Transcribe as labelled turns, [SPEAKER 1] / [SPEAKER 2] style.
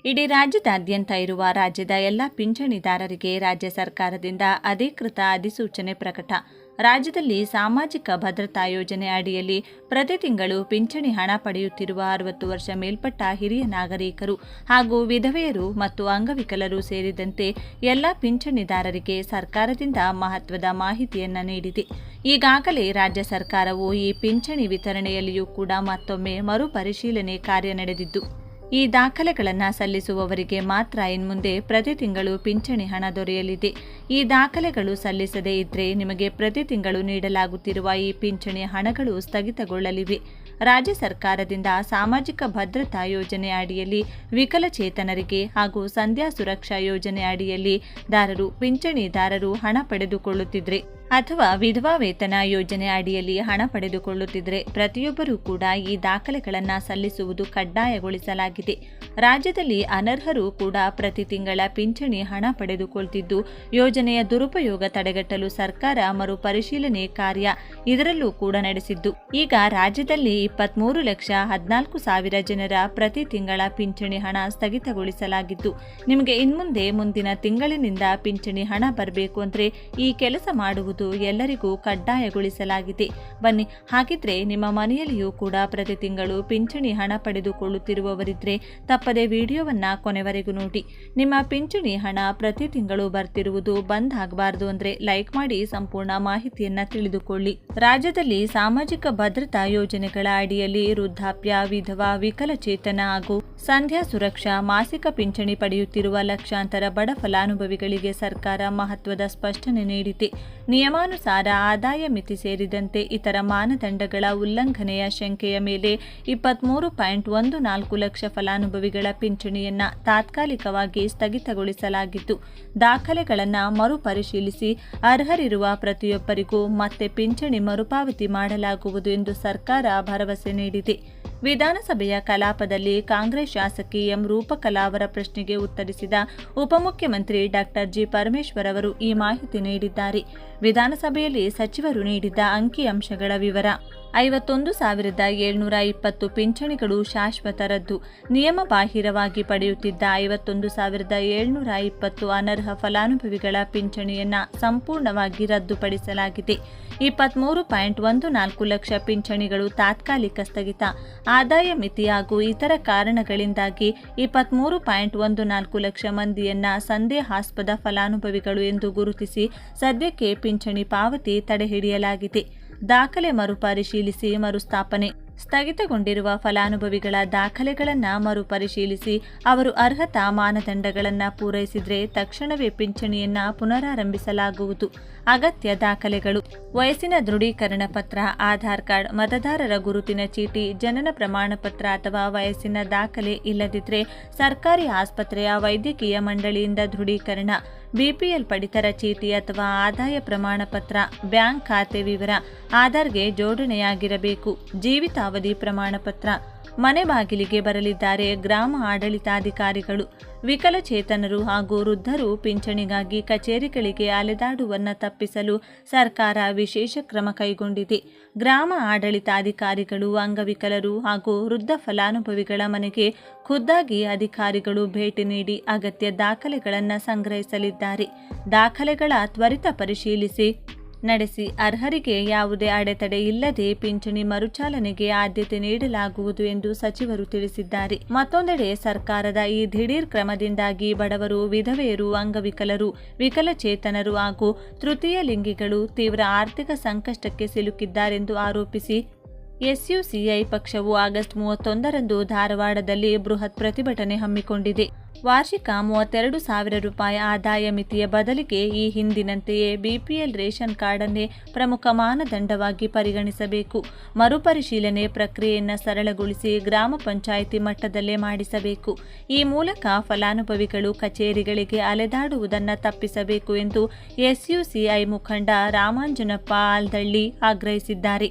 [SPEAKER 1] ಇಡೀ ರಾಜ್ಯದಾದ್ಯಂತ ಇರುವ ರಾಜ್ಯದ ಎಲ್ಲ ಪಿಂಚಣಿದಾರರಿಗೆ ರಾಜ್ಯ ಸರ್ಕಾರದಿಂದ ಅಧಿಕೃತ ಅಧಿಸೂಚನೆ ಪ್ರಕಟ. ರಾಜ್ಯದಲ್ಲಿ ಸಾಮಾಜಿಕ ಭದ್ರತಾ ಯೋಜನೆ ಅಡಿಯಲ್ಲಿ ಪ್ರತಿ ತಿಂಗಳು ಪಿಂಚಣಿ ಹಣ ಪಡೆಯುತ್ತಿರುವ 60 ವರ್ಷ ಮೇಲ್ಪಟ್ಟ ಹಿರಿಯ ನಾಗರಿಕರು ಹಾಗೂ ವಿಧವೆಯರು ಮತ್ತು ಅಂಗವಿಕಲರು ಸೇರಿದಂತೆ ಎಲ್ಲ ಪಿಂಚಣಿದಾರರಿಗೆ ಸರ್ಕಾರದಿಂದ ಮಹತ್ವದ ಮಾಹಿತಿಯನ್ನು ನೀಡಿದೆ. ಈಗಾಗಲೇ ರಾಜ್ಯ ಸರ್ಕಾರವು ಈ ಪಿಂಚಣಿ ವಿತರಣೆಯಲ್ಲಿಯೂ ಕೂಡ ಮತ್ತೊಮ್ಮೆ ಮರುಪರಿಶೀಲನೆ ಕಾರ್ಯ ನಡೆದಿದ್ದು, ಈ ದಾಖಲೆಗಳನ್ನು ಸಲ್ಲಿಸುವವರಿಗೆ ಮಾತ್ರ ಇನ್ಮುಂದೆ ಪ್ರತಿ ತಿಂಗಳು ಪಿಂಚಣಿ ಹಣ ದೊರೆಯಲಿದೆ. ಈ ದಾಖಲೆಗಳು ಸಲ್ಲಿಸದೇ ಇದ್ದರೆ ನಿಮಗೆ ಪ್ರತಿ ತಿಂಗಳು ನೀಡಲಾಗುತ್ತಿರುವ ಈ ಪಿಂಚಣಿ ಹಣಗಳು ಸ್ಥಗಿತಗೊಳ್ಳಲಿವೆ. ರಾಜ್ಯ ಸರ್ಕಾರದಿಂದ ಸಾಮಾಜಿಕ ಭದ್ರತಾ ಯೋಜನೆ ಅಡಿಯಲ್ಲಿ ವಿಕಲಚೇತನರಿಗೆ ಹಾಗೂ ಸಂಧ್ಯಾ ಸುರಕ್ಷಾ ಯೋಜನೆ ಅಡಿಯಲ್ಲಿ ಪಿಂಚಣಿದಾರರು ಹಣ ಪಡೆದುಕೊಳ್ಳುತ್ತಿದ್ರೆ ಅಥವಾ ವಿಧವಾ ವೇತನ ಯೋಜನೆ ಅಡಿಯಲ್ಲಿ ಹಣ ಪಡೆದುಕೊಳ್ಳುತ್ತಿದ್ದರೆ ಪ್ರತಿಯೊಬ್ಬರೂ ಕೂಡ ಈ ದಾಖಲೆಗಳನ್ನು ಸಲ್ಲಿಸುವುದು ಕಡ್ಡಾಯಗೊಳಿಸಲಾಗಿದೆ. ರಾಜ್ಯದಲ್ಲಿ ಅನರ್ಹರು ಕೂಡ ಪ್ರತಿ ತಿಂಗಳ ಪಿಂಚಣಿ ಹಣ ಪಡೆದುಕೊಳ್ಳುತ್ತಿದ್ದು, ಯೋಜನೆಯ ದುರುಪಯೋಗ ತಡೆಗಟ್ಟಲು ಸರ್ಕಾರ ಮರುಪರಿಶೀಲನೆ ಕಾರ್ಯ ಇದರಲ್ಲೂ ಕೂಡ ನಡೆಸಿದ್ದು, ಈಗ ರಾಜ್ಯದಲ್ಲಿ 23,14,000 ಜನರ ಪ್ರತಿ ತಿಂಗಳ ಪಿಂಚಣಿ ಹಣ ಸ್ಥಗಿತಗೊಳಿಸಲಾಗಿದ್ದು, ನಿಮಗೆ ಇನ್ಮುಂದೆ ಮುಂದಿನ ತಿಂಗಳಿನಿಂದ ಪಿಂಚಣಿ ಹಣ ಬರಬೇಕು ಅಂದರೆ ಈ ಕೆಲಸ ಮಾಡುವುದು ಎಲ್ಲರಿಗೂ ಕಡ್ಡಾಯಗೊಳಿಸಲಾಗಿದೆ. ಬನ್ನಿ, ಹಾಗಿದ್ರೆ ನಿಮ್ಮ ಮನೆಯಲ್ಲಿಯೂ ಕೂಡ ಪ್ರತಿ ತಿಂಗಳು ಪಿಂಚಣಿ ಹಣ ಪಡೆದುಕೊಳ್ಳುತ್ತಿರುವವರಿದ್ರೆ ತಪ್ಪದೆ ವಿಡಿಯೋವನ್ನ ಕೊನೆವರೆಗೂ ನೋಡಿ. ನಿಮ್ಮ ಪಿಂಚಣಿ ಹಣ ಪ್ರತಿ ತಿಂಗಳು ಬರ್ತಿರುವುದು ಬಂದ್ ಆಗಬಾರದು ಅಂದ್ರೆ ಲೈಕ್ ಮಾಡಿ ಸಂಪೂರ್ಣ ಮಾಹಿತಿಯನ್ನ ತಿಳಿದುಕೊಳ್ಳಿ. ರಾಜ್ಯದಲ್ಲಿ ಸಾಮಾಜಿಕ ಭದ್ರತಾ ಯೋಜನೆಗಳ ಅಡಿಯಲ್ಲಿ ವೃದ್ಧಾಪ್ಯ, ವಿಧವಾ, ವಿಕಲಚೇತನ ಹಾಗೂ ಸಂಧ್ಯಾ ಸುರಕ್ಷಾ ಮಾಸಿಕ ಪಿಂಚಣಿ ಪಡೆಯುತ್ತಿರುವ ಲಕ್ಷಾಂತರ ಬಡ ಫಲಾನುಭವಿಗಳಿಗೆ ಸರ್ಕಾರ ಮಹತ್ವದ ಸ್ಪಷ್ಟನೆ ನೀಡಿದೆ. ನಿಯಮಾನುಸಾರ ಆದಾಯ ಮಿತಿ ಸೇರಿದಂತೆ ಇತರ ಮಾನದಂಡಗಳ ಉಲ್ಲಂಘನೆಯ ಶಂಕೆಯ ಮೇಲೆ 23.14 ಲಕ್ಷ ಫಲಾನುಭವಿಗಳ ಪಿಂಚಣಿಯನ್ನ ತಾತ್ಕಾಲಿಕವಾಗಿ ಸ್ಥಗಿತಗೊಳಿಸಲಾಗಿದ್ದು, ದಾಖಲೆಗಳನ್ನು ಮರುಪರಿಶೀಲಿಸಿ ಅರ್ಹರಿರುವ ಪ್ರತಿಯೊಬ್ಬರಿಗೂ ಮತ್ತೆ ಪಿಂಚಣಿ ಮರುಪಾವತಿ ಮಾಡಲಾಗುವುದು ಎಂದು ಸರ್ಕಾರ ಭರವಸೆ ನೀಡಿದೆ. ವಿಧಾನಸಭೆಯ ಕಲಾಪದಲ್ಲಿ ಕಾಂಗ್ರೆಸ್ ಶಾಸಕಿ ಎಂ ರೂಪಕಲಾ ಅವರ ಪ್ರಶ್ನೆಗೆ ಉತ್ತರಿಸಿದ ಉಪಮುಖ್ಯಮಂತ್ರಿ ಡಾ ಜಿ. ಪರಮೇಶ್ವರ್ ಅವರು ಈ ಮಾಹಿತಿ ನೀಡಿದ್ದಾರೆ. ವಿಧಾನಸಭೆಯಲ್ಲಿ ಸಚಿವರು ನೀಡಿದ್ದ ಅಂಕಿಅಂಶಗಳ ವಿವರ: 51,720 ಪಿಂಚಣಿಗಳು ಶಾಶ್ವತ ರದ್ದು. ನಿಯಮ ಬಾಹಿರವಾಗಿ ಪಡೆಯುತ್ತಿದ್ದ 51,720 ಅನರ್ಹ ಫಲಾನುಭವಿಗಳ ಪಿಂಚಣಿಯನ್ನ ಸಂಪೂರ್ಣವಾಗಿ ರದ್ದುಪಡಿಸಲಾಗಿದೆ. 23.14 ಲಕ್ಷ ಪಿಂಚಣಿಗಳು ತಾತ್ಕಾಲಿಕ ಸ್ಥಗಿತ. ಆದಾಯ ಮಿತಿ ಹಾಗೂ ಇತರ ಕಾರಣಗಳಿಂದಾಗಿ 23.14 ಲಕ್ಷ ಮಂದಿಯನ್ನ ಸಂದೇಹಾಸ್ಪದ ಫಲಾನುಭವಿಗಳು ಎಂದು ಗುರುತಿಸಿ ಸದ್ಯಕ್ಕೆ ಪಿಂಚಣಿ ಪಾವತಿ ತಡೆಹಿಡಿಯಲಾಗಿದೆ. ದಾಖಲೆ ಮರುಪರಿಶೀಲಿಸಿ ಮರುಸ್ಥಾಪನೆ. ಸ್ಥಗಿತಗೊಂಡಿರುವ ಫಲಾನುಭವಿಗಳ ದಾಖಲೆಗಳನ್ನು ಮರುಪರಿಶೀಲಿಸಿ ಅವರು ಅರ್ಹತಾ ಮಾನದಂಡಗಳನ್ನು ಪೂರೈಸಿದರೆ ತಕ್ಷಣವೇ ಪಿಂಚಣಿಯನ್ನ ಪುನರಾರಂಭಿಸಲಾಗುವುದು. ಅಗತ್ಯ ದಾಖಲೆಗಳು: ವಯಸ್ಸಿನ ದೃಢೀಕರಣ ಪತ್ರ, ಆಧಾರ್ ಕಾರ್ಡ್, ಮತದಾರರ ಗುರುತಿನ ಚೀಟಿ, ಜನನ ಪ್ರಮಾಣ ಪತ್ರ ಅಥವಾ ವಯಸ್ಸಿನ ದಾಖಲೆ ಇಲ್ಲದಿದ್ದರೆ ಸರ್ಕಾರಿ ಆಸ್ಪತ್ರೆಯ ವೈದ್ಯಕೀಯ ಮಂಡಳಿಯಿಂದ ದೃಢೀಕರಣ, ಬಿಪಿಎಲ್ ಪಡಿತರ ಚೀಟಿ ಅಥವಾ ಆದಾಯ ಪ್ರಮಾಣ ಪತ್ರ, ಬ್ಯಾಂಕ್ ಖಾತೆ ವಿವರ, ಆಧಾರ್ಗೆ ಜೋಡಣೆಯಾಗಿರಬೇಕು, ಜೀವಿತಾವಧಿ ಪ್ರಮಾಣ ಪತ್ರ. ಮನೆ ಬಾಗಿಲಿಗೆ ಬರಲಿದ್ದಾರೆ ಗ್ರಾಮ ಆಡಳಿತಾಧಿಕಾರಿಗಳು. ವಿಕಲಚೇತನರು ಹಾಗೂ ವೃದ್ಧರು ಪಿಂಚಣಿಗಾಗಿ ಕಚೇರಿಗಳಿಗೆ ಅಲೆದಾಡುವನ್ನು ತಪ್ಪಿಸಲು ಸರ್ಕಾರ ವಿಶೇಷ ಕ್ರಮ ಕೈಗೊಂಡಿದೆ. ಗ್ರಾಮ ಆಡಳಿತಾಧಿಕಾರಿಗಳು ಅಂಗವಿಕಲರು ಹಾಗೂ ವೃದ್ಧ ಫಲಾನುಭವಿಗಳ ಮನೆಗೆ ಖುದ್ದಾಗಿ ಅಧಿಕಾರಿಗಳು ಭೇಟಿ ನೀಡಿ ಅಗತ್ಯ ದಾಖಲೆಗಳನ್ನು ಸಂಗ್ರಹಿಸಲಿದ್ದಾರೆ. ದಾಖಲೆಗಳ ತ್ವರಿತ ಪರಿಶೀಲಿಸಿ ನಡೆಸಿ ಅರ್ಹರಿಗೆ ಯಾವುದೇ ಅಡೆತಡೆ ಇಲ್ಲದೆ ಪಿಂಚಣಿ ಮರುಚಾಲನೆಗೆ ಆದ್ಯತೆ ನೀಡಲಾಗುವುದು ಎಂದು ಸಚಿವರು ತಿಳಿಸಿದ್ದಾರೆ. ಮತ್ತೊಂದೆಡೆ ಸರ್ಕಾರದ ಈ ದಿಢೀರ್ ಕ್ರಮದಿಂದಾಗಿ ಬಡವರು, ವಿಧವೆಯರು, ಅಂಗವಿಕಲರು, ವಿಕಲಚೇತನರು ಹಾಗೂ ತೃತೀಯ ಲಿಂಗಿಗಳು ತೀವ್ರ ಆರ್ಥಿಕ ಸಂಕಷ್ಟಕ್ಕೆ ಸಿಲುಕಿದ್ದಾರೆಂದು ಆರೋಪಿಸಿ ಎಸ್ಯುಸಿಐ ಪಕ್ಷವು ಆಗಸ್ಟ್ 31ರಂದು ಧಾರವಾಡದಲ್ಲಿ ಬೃಹತ್ ಪ್ರತಿಭಟನೆ ಹಮ್ಮಿಕೊಂಡಿದೆ. ವಾರ್ಷಿಕ 32,000 ರೂಪಾಯಿ ಆದಾಯ ಮಿತಿಯ ಬದಲಿಗೆ ಈ ಹಿಂದಿನಂತೆಯೇ ಬಿಪಿಎಲ್ ರೇಷನ್ ಕಾರ್ಡ್ ಅನ್ನೇ ಪ್ರಮುಖ ಮಾನದಂಡವಾಗಿ ಪರಿಗಣಿಸಬೇಕು. ಮರುಪರಿಶೀಲನೆ ಪ್ರಕ್ರಿಯೆಯನ್ನು ಸರಳಗೊಳಿಸಿ ಗ್ರಾಮ ಪಂಚಾಯಿತಿ ಮಟ್ಟದಲ್ಲೇ ಮಾಡಿಸಬೇಕು. ಈ ಮೂಲಕ ಫಲಾನುಭವಿಗಳು ಕಚೇರಿಗಳಿಗೆ ಅಲೆದಾಡುವುದನ್ನು ತಪ್ಪಿಸಬೇಕು ಎಂದು ಎಸ್ಯುಸಿಐ ಮುಖಂಡ ರಾಮಾಂಜನಪ್ಪ ಆಲ್ದಳ್ಳಿ ಆಗ್ರಹಿಸಿದ್ದಾರೆ.